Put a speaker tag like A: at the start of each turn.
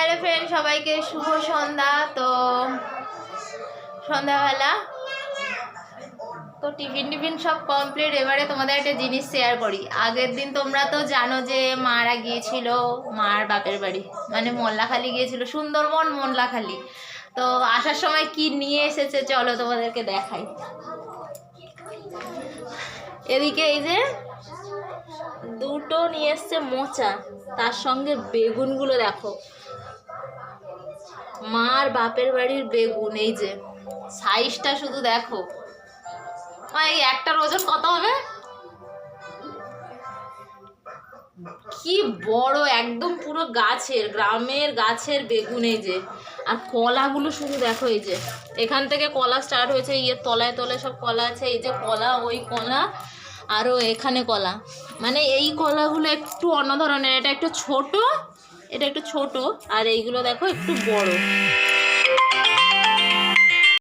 A: Hello friend, সবাইকে শুভ সন্ধ্যা। তো সন্ধ্যাবেলা তো টিফিন সব কমপ্লিট। এবারে তোমাদের একটা জিনিস শেয়ার করি। আগের দিন তোমরা তো জানো যে মারা গিয়েছিল মার বাপের বাড়ি, মানে মোল্লাখালি গিয়েছিল, সুন্দরবন মোল্লাখালি। তো আসার সময় কি নিয়ে এসেছে চলো তোমাদেরকে দেখাই। এদিকে এই যে দুটো নিয়ে এসছে মোচা, তার সঙ্গে বেগুনগুলো দেখো, মার বাপের বাড়ির বেগুন। এই যে সাইজটা শুধু দেখো, এই একটার ওজন কত হবে, কি বড়, একদম পুরো গাছের, গ্রামের গাছের বেগুন। এই যে আর কলাগুলো শুধু দেখো, এই যে এখান থেকে কলা স্টার্ট হয়েছে, ইয়ের তলায় তলায় সব কলা আছে। এই যে কলা, ওই কলা, আরও এখানে কলা। মানে এই কলাগুলো একটু অন্য ধরনের, এটা একটু ছোট, এটা একটু ছোট, আর এইগুলো দেখো একটু বড়।